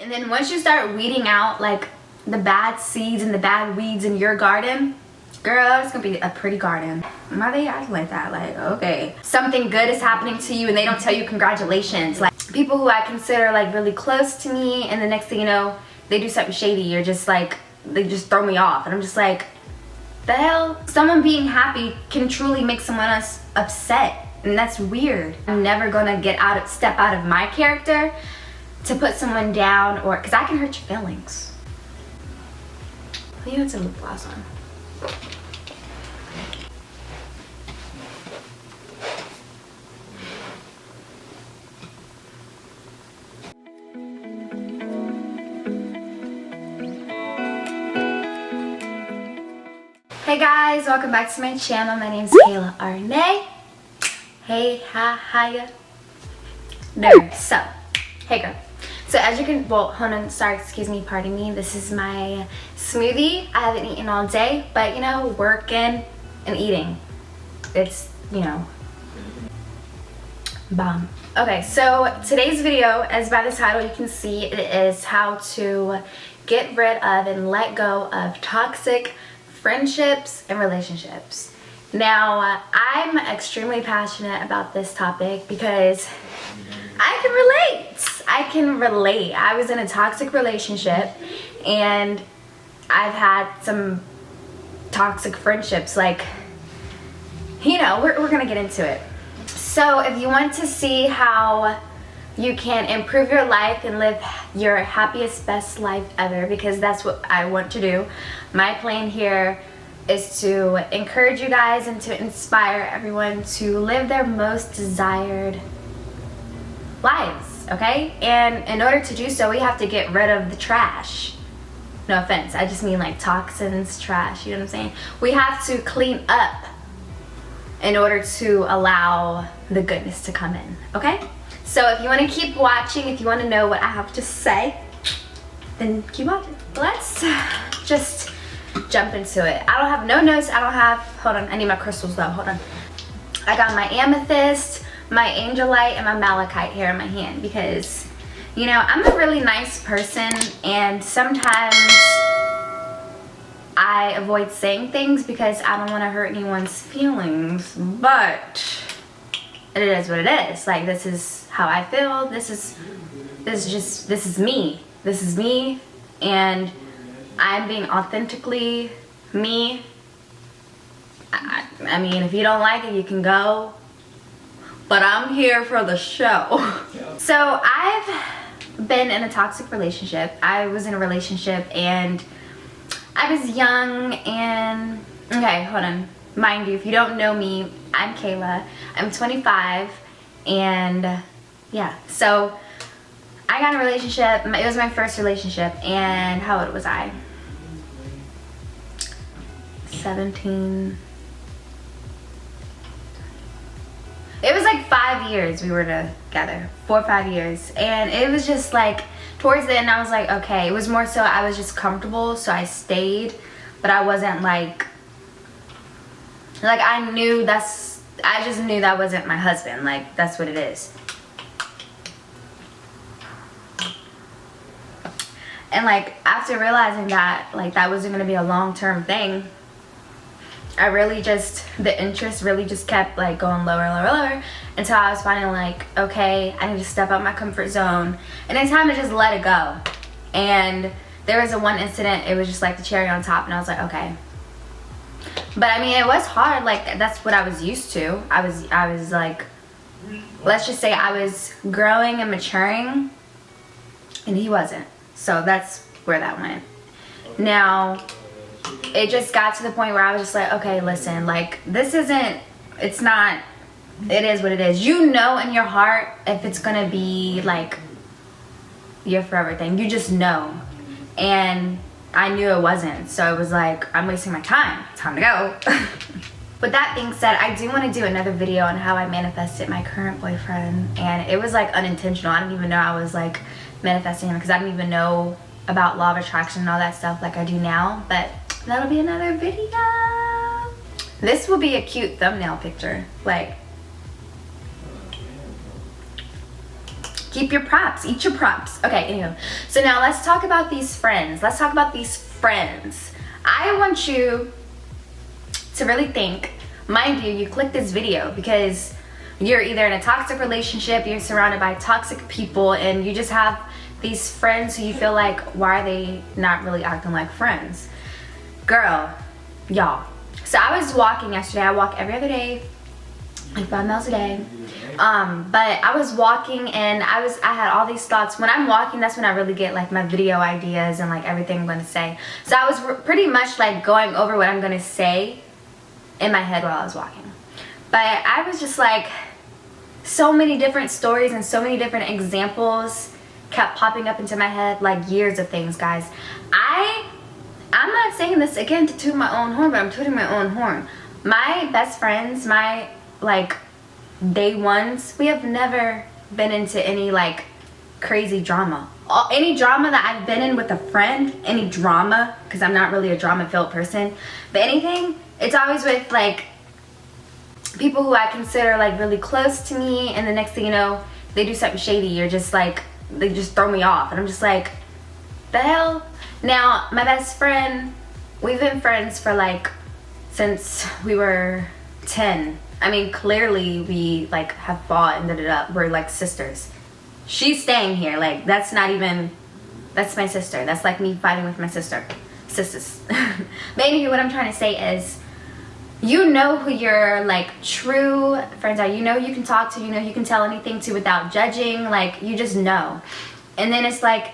And then once you start weeding out like the bad seeds and the bad weeds in your garden, girl, it's gonna be a pretty garden. Why they act like that? Like, okay, something good is happening to you and they don't tell you congratulations. Like people who I consider like really close to me, and the next thing you know, they do something shady, or just like, they just throw me off. And I'm just like, the hell? Someone being happy can truly make someone else upset, and that's weird. I'm never gonna step out of my character to put someone down, or because I can hurt your feelings. You need some lip gloss on. Hey guys, welcome back to my channel. My name's Kaylaharnae. Hey, hiya. There. So, hey girl. So as you can, well, hold on, sorry, excuse me, pardon me. This is my smoothie. I haven't eaten all day, but you know, working and eating. It's, you know, bomb. Okay, so today's video, as by the title you can see, it is how to get rid of and let go of toxic friendships and relationships. Now, I'm extremely passionate about this topic because I can relate. I was in a toxic relationship and I've had some toxic friendships. Like, you know, we're gonna get into it. So if you want to see how you can improve your life and live your happiest, best life ever, because that's what I want to do. My plan here is to encourage you guys and to inspire everyone to live their most desired lives, okay? And in order to do so, we have to get rid of the trash. No offense, I just mean like toxins, trash, you know what I'm saying? We have to clean up in order to allow the goodness to come in, okay? So if you want to keep watching, if you want to know what I have to say, then keep watching. Let's just jump into it. I don't have no notes. Hold on, I need my crystals though, hold on. I got my amethyst, my angelite, and my malachite here in my hand because, you know, I'm a really nice person and sometimes I avoid saying things because I don't want to hurt anyone's feelings, but it is what it is. Like, this is how I feel. This is me. This is me, and I'm being authentically me. I mean, if you don't like it, you can go, but I'm here for the show. So I've been in a toxic relationship. I was in a relationship and I was young and, okay, hold on. Mind you, if you don't know me, I'm Kayla. I'm 25 and yeah, so I got in a relationship. It was my first relationship, and how old was I? 17. It was like 5 years we were together, 4 or 5 years, and it was just like towards the end I was like, okay. It was more so I was just comfortable, so I stayed, but I wasn't like I just knew that wasn't my husband. Like, that's what it is. And like after realizing that like that wasn't gonna be a long-term thing, I really just, the interest really just kept like going lower and lower and lower until I was finally like, okay, I need to step out my comfort zone and it's time to just let it go. And there was one incident, it was just like the cherry on top, and I was like, okay. But I mean, it was hard. Like, that's what I was used to. I was like, let's just say I was growing and maturing and he wasn't. So that's where that went. Now, it just got to the point where I was just like, okay, listen, like, this isn't, it's not, it is what it is. You know in your heart if it's gonna be like your forever thing. You just know. And I knew it wasn't. So it was like, I'm wasting my time. Time to go. With that being said, I do want to do another video on how I manifested my current boyfriend. And it was like unintentional. I didn't even know I was like manifesting him because I didn't even know about law of attraction and all that stuff like I do now. But that'll be another video. This will be a cute thumbnail picture. Like, Keep your props, eat your props. Okay, anyway. So now let's talk about these friends. Let's talk about these friends. I want you to really think, mind you, you click this video because you're either in a toxic relationship, you're surrounded by toxic people, and you just have these friends who you feel like, why are they not really acting like friends? Girl, y'all. So I was walking yesterday. I walk every other day, like 5 miles a day. But I was walking and I had all these thoughts. When I'm walking, that's when I really get like my video ideas and like everything I'm gonna say. So I was pretty much like going over what I'm gonna say in my head while I was walking. But I was just like, so many different stories and so many different examples kept popping up into my head, like years of things, guys. I'm not saying this again to toot my own horn, but I'm tooting my own horn. My best friends, my like day ones, we have never been into any like crazy drama. Any drama that I've been in with a friend, any drama, because I'm not really a drama-filled person, but anything, it's always with like people who I consider like really close to me, and the next thing you know, they do something shady or just like, they just throw me off, and I'm just like, the hell? Now, my best friend, we've been friends for like, since we were 10. I mean, clearly we like have fought and da-da-da. We're like sisters. She's staying here, like that's not even, that's my sister. That's like me fighting with my sister. Sisters. But anyway, what I'm trying to say is, you know who your like true friends are. You know you can talk to, you know you can tell anything to without judging, like you just know. And then it's like,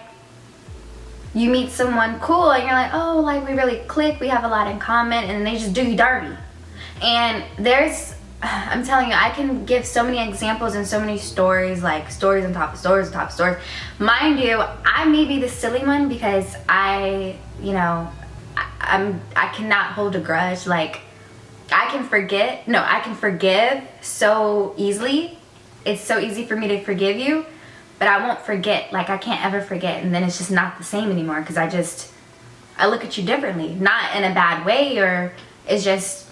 you meet someone cool and you're like, oh, like we really click, we have a lot in common, and they just do you dirty. And there's, I'm telling you, I can give so many examples and so many stories, like stories on top of stories on top of stories. Mind you, I may be the silly one because I cannot hold a grudge. Like I can forgive so easily. It's so easy for me to forgive you, but I won't forget. Like I can't ever forget, and then it's just not the same anymore because I look at you differently, not in a bad way, or it's just,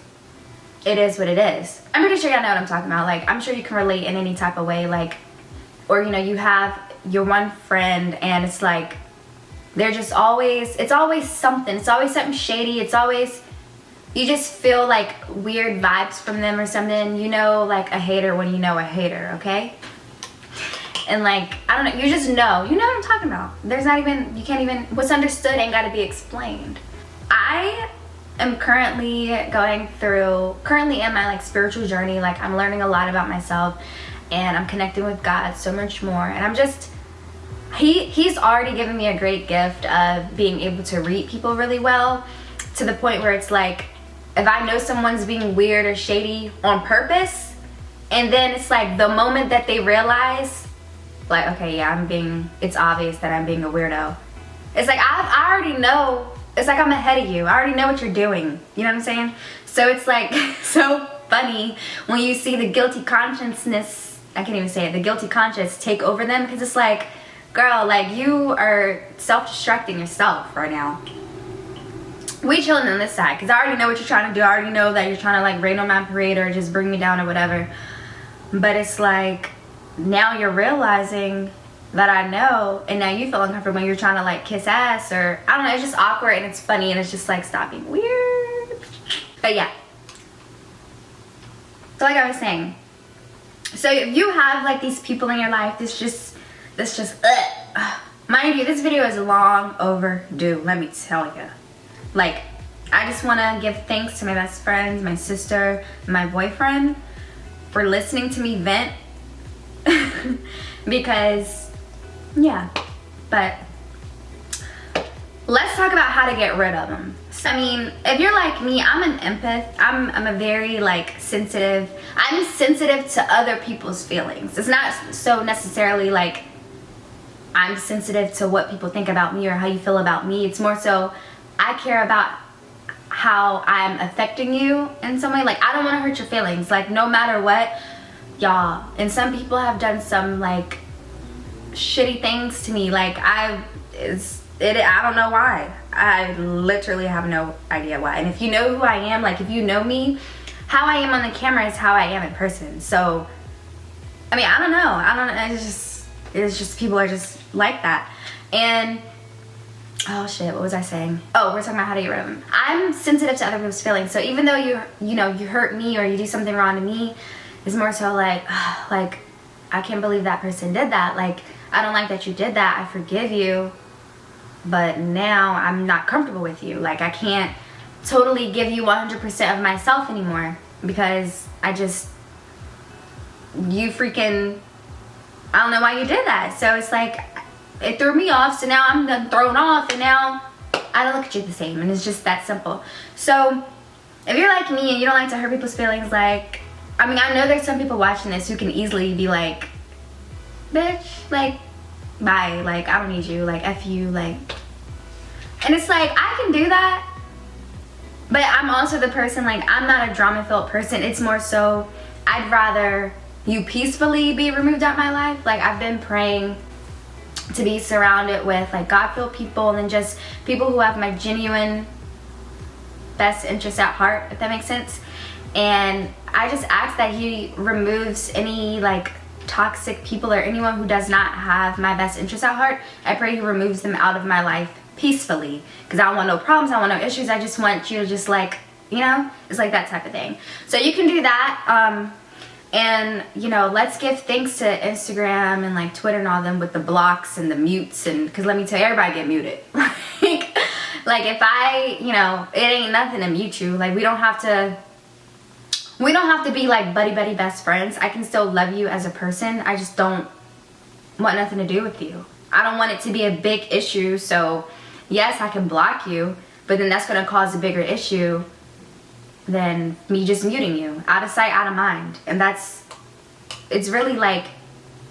it is what it is. I'm pretty sure y'all know what I'm talking about. Like I'm sure you can relate in any type of way, like, or you know, you have your one friend and it's like, they're just always, it's always something shady. It's always, you just feel like weird vibes from them or something. You know, like a hater when you know a hater, okay? And like, I don't know, you just know. You know what I'm talking about. There's not even, you can't even, what's understood ain't gotta be explained. I am currently in my like spiritual journey. Like I'm learning a lot about myself and I'm connecting with God so much more. And I'm just, he's already given me a great gift of being able to read people really well, to the point where it's like, if I know someone's being weird or shady on purpose, and then it's like the moment that they realize, like, okay, yeah, it's obvious that I'm being a weirdo. It's like, I already know, it's like I'm ahead of you. I already know what you're doing. You know what I'm saying? So it's like so funny when you see the guilty consciousness, I can't even say it, the guilty conscience take over them, because it's like, girl, like you are self-destructing yourself right now. We chilling on this side because I already know what you're trying to do. I already know that you're trying to like rain on my parade or just bring me down or whatever. But it's like, now you're realizing that I know, and now you feel uncomfortable when you're trying to like kiss ass, or I don't know, it's just awkward and it's funny and it's just like, stop being weird. But yeah. So like I was saying, so if you have like these people in your life, this just mind you, this video is long overdue, let me tell you. Like, I just want to give thanks to my best friends, my sister, my boyfriend for listening to me vent. Because, yeah. But let's talk about how to get rid of them. So, I mean, if you're like me, I'm an empath. I'm a very like sensitive. I'm sensitive to other people's feelings. It's not so necessarily like I'm sensitive to what people think about me or how you feel about me. It's more so I care about how I'm affecting you in some way. Like, I don't want to hurt your feelings, like no matter what, y'all. And some people have done some like shitty things to me. Like I don't know why. I literally have no idea why. And if you know who I am, like if you know me, how I am on the camera is how I am in person. So I mean, I don't know, it's just, It's just, people are just like that. And oh shit, what was I saying? Oh, we're talking about how to get rid of them. I'm sensitive to other people's feelings, so even though you hurt me or you do something wrong to me, it's more so like I can't believe that person did that. Like, I don't like that you did that. I forgive you, but now I'm not comfortable with you. Like, I can't totally give you 100% of myself anymore because you freaking, I don't know why you did that. So it's like, it threw me off, so now I'm done thrown off, and now I don't look at you the same, and it's just that simple. So if you're like me and you don't like to hurt people's feelings, like, I mean, I know there's some people watching this who can easily be like, bitch, like, bye, like, I don't need you, like, F you, like, and it's like, I can do that, but I'm also the person, like, I'm not a drama-filled person. It's more so, I'd rather you peacefully be removed out of my life. Like, I've been praying to be surrounded with, like, God-filled people, and then just people who have my genuine best interest at heart, if that makes sense. And I just ask that he removes any, like, toxic people or anyone who does not have my best interest at heart. I pray he removes them out of my life peacefully, because I don't want no problems, I don't want no issues. I just want you to just, like, you know, it's like that type of thing. So you can do that. And, you know, let's give thanks to Instagram and, like, Twitter and all them with the blocks and the mutes, and because let me tell you, everybody get muted. like if I, you know, it ain't nothing to mute you. Like, we don't have to be like buddy best friends. I can still love you as a person. I just don't want nothing to do with you. I don't want it to be a big issue. So yes, I can block you, but then that's going to cause a bigger issue than me just muting you. Out of sight, out of mind. And it's really like,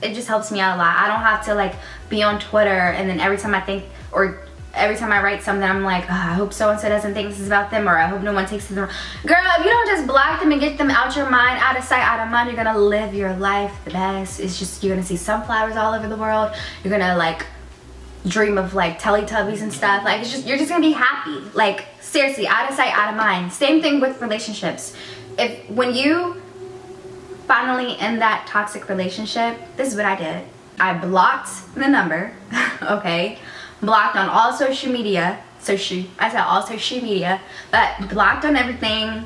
it just helps me out a lot. I don't have to, like, be on Twitter and then every time I think, or every time I write something, I'm like, oh, I hope so-and-so doesn't think this is about them, or I hope no one takes it. Girl, if you don't just block them and get them out your mind, out of sight, out of mind, you're gonna live your life the best. It's just, you're gonna see sunflowers all over the world. You're gonna, like, dream of, like, Teletubbies and stuff. Like, it's just, you're just gonna be happy. Like, seriously, out of sight, out of mind. Same thing with relationships. When you finally end that toxic relationship, this is what I did. I blocked the number, okay? Blocked on all social media. I said all social media, but blocked on everything.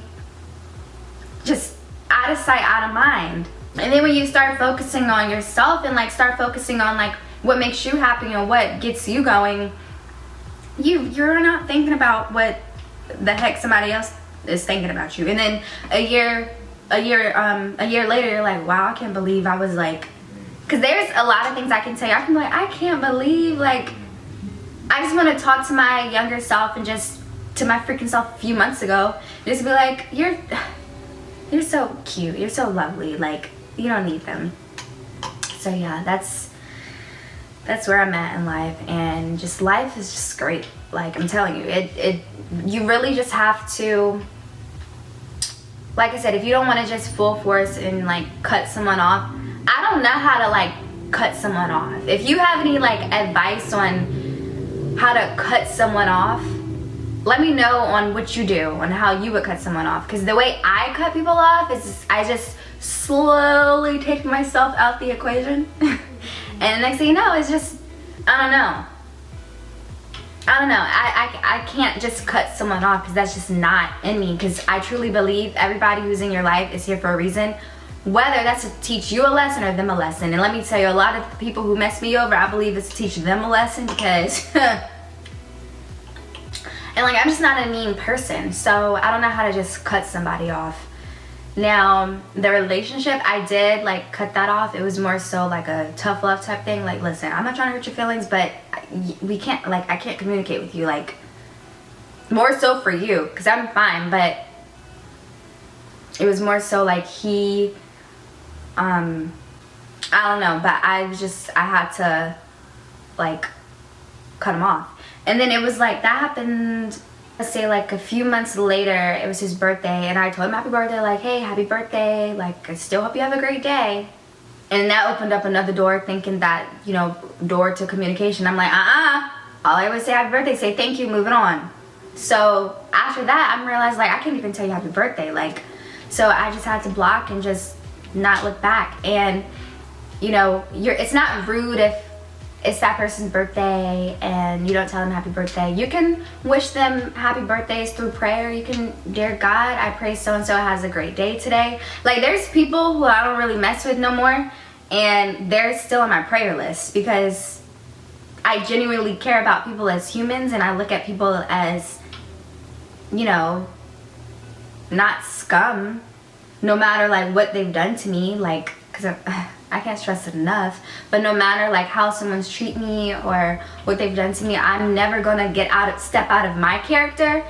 Just out of sight, out of mind. And then when you start focusing on yourself and, like, start focusing on, like, what makes you happy and what gets you going, you're not thinking about what the heck somebody else is thinking about you. And then a year later, you're like, wow, I can't believe I was like, because there's a lot of things I can tell you. I can be like, I can't believe, like, I just want to talk to my younger self and just to my freaking self a few months ago, just be like, you're so cute, you're so lovely, like, you don't need them. So yeah, that's where I'm at in life, and just life is just great. Like, I'm telling you, you really just have to, like I said, if you don't want to just full force and, like, cut someone off, I don't know how to, like, cut someone off. If you have any, like, advice on how to cut someone off, let me know on what you do, on how you would cut someone off. Because the way I cut people off is I just slowly take myself out the equation. And next thing you know, it's just, I don't know. I can't just cut someone off, because that's just not in me. Because I truly believe everybody who's in your life is here for a reason. Whether that's to teach you a lesson or them a lesson. And let me tell you, a lot of the people who mess me over, I believe it's to teach them a lesson, because and, like, I'm just not a mean person, so I don't know how to just cut somebody off. Now, the relationship, I did, like, cut that off. It was more so like a tough love type thing. Like, listen, I'm not trying to hurt your feelings, but we can't, like, I can't communicate with you, like, more so for you, because I'm fine. But it was more so like he, I don't know, but I had to, like, cut him off. And then it was like, that happened, let's say, like, a few months later. It was his birthday, and I told him happy birthday, like, hey, happy birthday, like, I still hope you have a great day. And that opened up another door, thinking that, you know, door to communication. I'm like, all I always say happy birthday, say thank you, moving on. So after that, I realized, like, I can't even tell you happy birthday, like, so I just had to block and just not look back. And you know, it's not rude if it's that person's birthday and you don't tell them happy birthday. You can wish them happy birthdays through prayer. You can, dear God, I pray so-and-so has a great day today. Like, there's people who I don't really mess with no more, and they're still on my prayer list because I genuinely care about people as humans, and I look at people as, you know, not scum, no matter like what they've done to me, like, because I can't stress it enough, but no matter like how someone's treat me or what they've done to me, I'm never gonna step out of my character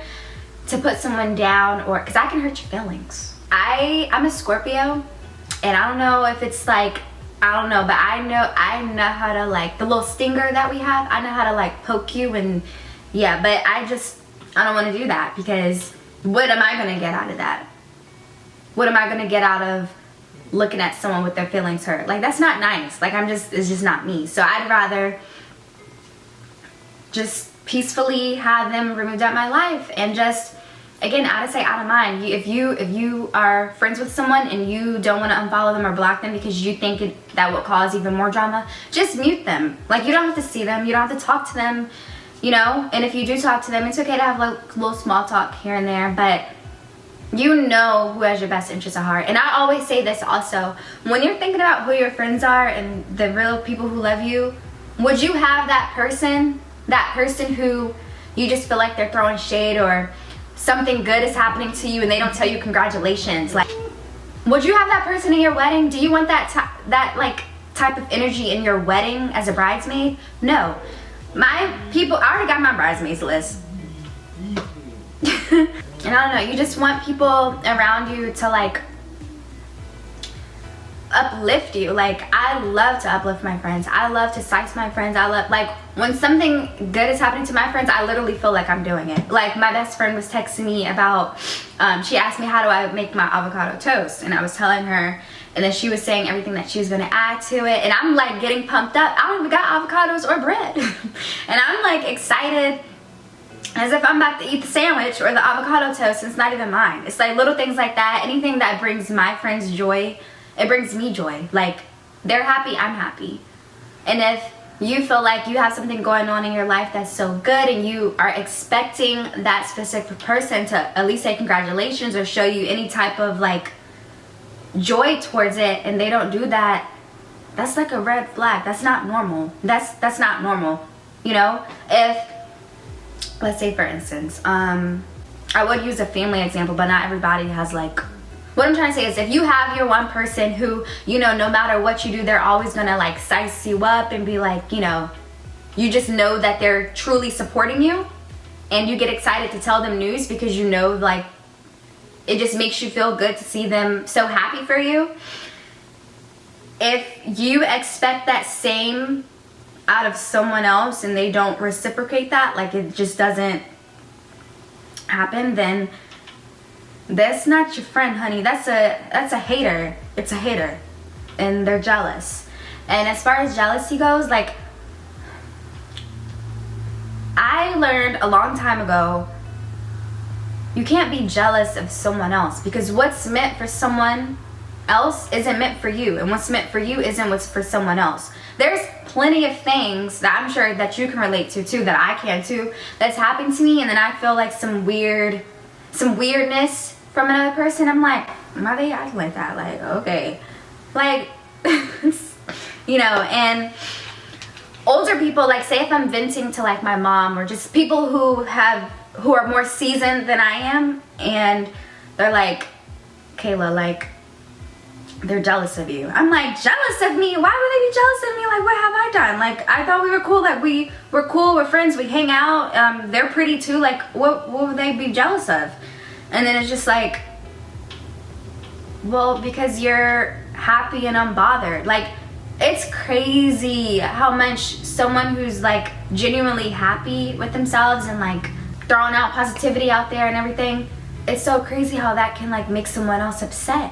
to put someone down, or because I can hurt your feelings. I'm a Scorpio, and I don't know if it's like, I don't know, but I know how to, like, the little stinger that we have, I know how to like poke you, and yeah, but I don't want to do that, because what am I gonna get out of that? What am I gonna get out of looking at someone with their feelings hurt? Like, that's not nice. Like, it's just not me. So I'd rather just peacefully have them removed out of my life, and just, again, out of sight, out of mind. If you are friends with someone and you don't want to unfollow them or block them because you think that will cause even more drama, just mute them. Like, you don't have to see them, you don't have to talk to them, you know. And if you do talk to them, it's okay to have like little small talk here and there, but you know who has your best interest at heart. And I always say this also, when you're thinking about who your friends are and the real people who love you, would you have that person who you just feel like they're throwing shade, or something good is happening to you and they don't tell you congratulations? Like, would you have that person in your wedding? Do you want that like type of energy in your wedding as a bridesmaid? No. My people, I already got my bridesmaids list. And I don't know, you just want people around you to like uplift you. Like, I love to uplift my friends. I love to size my friends. I love, like, when something good is happening to my friends, I literally feel like I'm doing it. Like, my best friend was texting me about, she asked me how do I make my avocado toast, and I was telling her, and then she was saying everything that she was gonna add to it, and I'm like getting pumped up. I don't even got avocados or bread. And I'm like excited as if I'm about to eat the sandwich or the avocado toast, and it's not even mine. It's like little things like that. Anything that brings my friends joy, it brings me joy. Like, they're happy, I'm happy. And if you feel like you have something going on in your life that's so good, and you are expecting that specific person to at least say congratulations or show you any type of like joy towards it, and they don't do that, that's like a red flag. That's not normal. That's not normal. You know, if, let's say for instance, I would use a family example, but not everybody has like, what I'm trying to say is, if you have your one person who, you know, no matter what you do, they're always gonna like size you up and be like, you know, you just know that they're truly supporting you, and you get excited to tell them news because you know, like, it just makes you feel good to see them so happy for you. If you expect that same out of someone else and they don't reciprocate that, like it just doesn't happen, then that's not your friend, honey. That's a hater. It's a hater, and they're jealous. And as far as jealousy goes, like, I learned a long time ago, you can't be jealous of someone else, because what's meant for someone else isn't meant for you, and what's meant for you isn't what's for someone else. There's plenty of things that I'm sure that you can relate to too, that I can too, that's happened to me, and then I feel like some weirdness from another person. I'm like, why they acting like that? Like, okay, like, you know. And older people, like, say if I'm venting to like my mom, or just people who are more seasoned than I am, and they're like, Kayla, like, they're jealous of you. I'm like, jealous of me? Why would they be jealous of me? Like, what have I done? Like, I thought we were cool. Like, we're cool, we're friends, we hang out. They're pretty too. Like, what would they be jealous of? And then it's just like, well, because you're happy and unbothered. Like, it's crazy how much someone who's like genuinely happy with themselves and like throwing out positivity out there and everything, it's so crazy how that can like make someone else upset.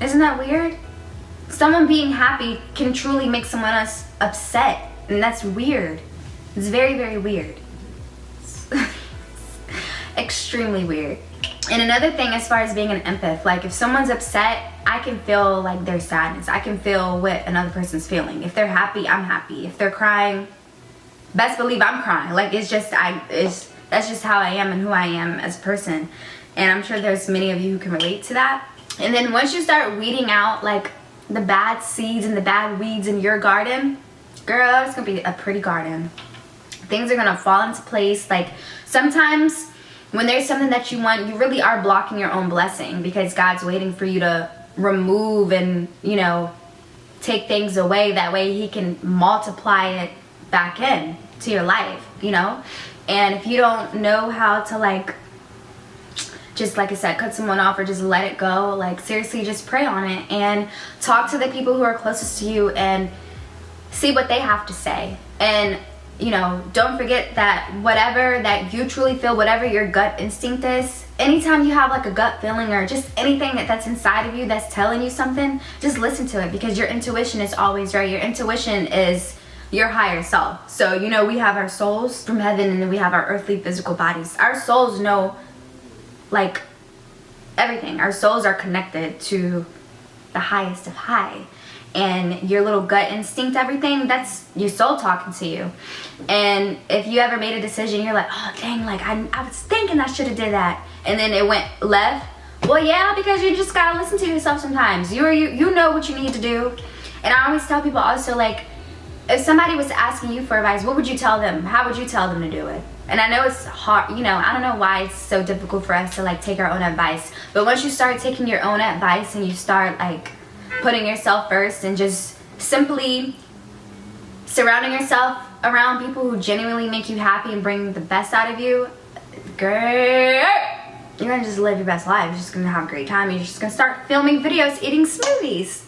Isn't that weird? Someone being happy can truly make someone else upset, and that's weird. It's very, very weird. Extremely weird. And another thing, as far as being an empath, like if someone's upset I can feel like their sadness. I can feel what another person's feeling. If they're happy, I'm happy. If they're crying, best believe I'm crying. Like, it's just, that's just how I am and who I am as a person. And I'm sure there's many of you who can relate to that. And then once you start weeding out like the bad seeds and the bad weeds in your garden, girl, it's gonna be a pretty garden. Things are gonna fall into place. Like, sometimes when there's something that you want, you really are blocking your own blessing, because God's waiting for you to remove and, you know, take things away. That way he can multiply it back in to your life, you know. And if you don't know how to, like, just like I said, cut someone off or just let it go, like, seriously, just pray on it and talk to the people who are closest to you and see what they have to say. And, you know, don't forget that whatever that you truly feel, whatever your gut instinct is, anytime you have like a gut feeling or just anything that's inside of you that's telling you something, just listen to it, because your intuition is always right. Your intuition is your higher self. So, you know, we have our souls from heaven and then we have our earthly physical bodies. Our souls know like everything. Our souls are connected to the highest of high. And your little gut instinct, everything, that's your soul talking to you. And if you ever made a decision, you're like, oh dang, like I was thinking I should have did that, and then it went left. Well, yeah, because you just gotta listen to yourself sometimes. You know what you need to do. And I always tell people also, like, if somebody was asking you for advice, what would you tell them? How would you tell them to do it? And I know it's hard, you know, I don't know why it's so difficult for us to like take our own advice. But once you start taking your own advice and you start like putting yourself first and just simply surrounding yourself around people who genuinely make you happy and bring the best out of you, girl, you're gonna just live your best life. You're just gonna have a great time. You're just gonna start filming videos eating smoothies.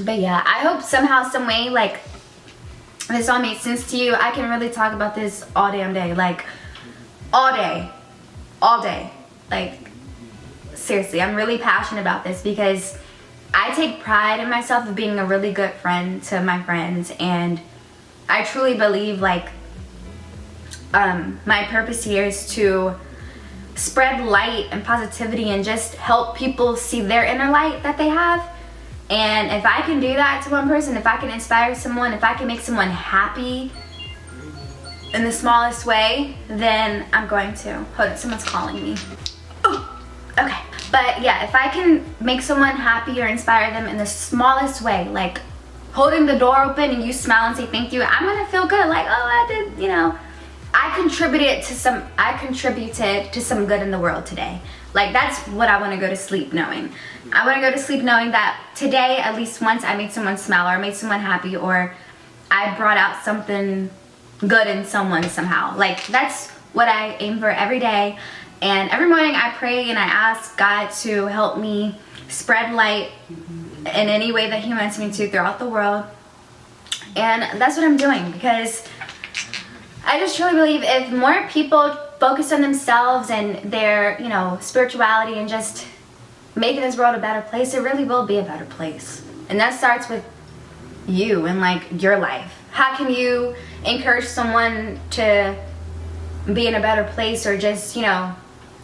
But yeah, I hope somehow, some way, like, this all made sense to you. I can really talk about this all damn day, like all day, like seriously. I'm really passionate about this because I take pride in myself of being a really good friend to my friends, and I truly believe like my purpose here is to spread light and positivity and just help people see their inner light that they have. And if I can do that to one person, if I can inspire someone, if I can make someone happy in the smallest way, then I'm going to. Hold on, someone's calling me. Oh, okay. But yeah, if I can make someone happy or inspire them in the smallest way, like holding the door open and you smile and say thank you, I'm gonna feel good. Like, oh, I did, you know, I contributed to some good in the world today. Like, that's what I want to go to sleep knowing. I want to go to sleep knowing that today, at least once, I made someone smile or I made someone happy, or I brought out something good in someone somehow. Like, that's what I aim for every day. And every morning I pray and I ask God to help me spread light in any way that he wants me to throughout the world. And that's what I'm doing, because I just truly believe if more people focus on themselves and their, you know, spirituality and just making this world a better place, it really will be a better place. And that starts with you and like your life. How can you encourage someone to be in a better place, or just, you know,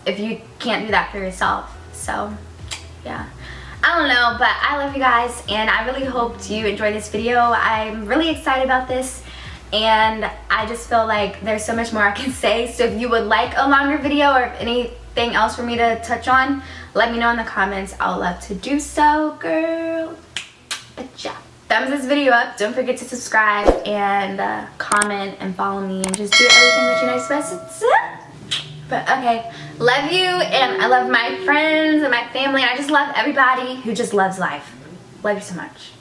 if you can't do that for yourself? So yeah, I don't know, but I love you guys and I really hope you enjoyed this video. I'm really excited about this, and I just feel like there's so much more I can say. So if you would like a longer video or anything else for me to touch on, let me know in the comments. I would love to do so, girl. But yeah, thumbs this video up. Don't forget to subscribe and comment and follow me and just do everything that you're not supposed to do. But okay, love you, and I love my friends and my family, and I just love everybody who just loves life. Love you so much.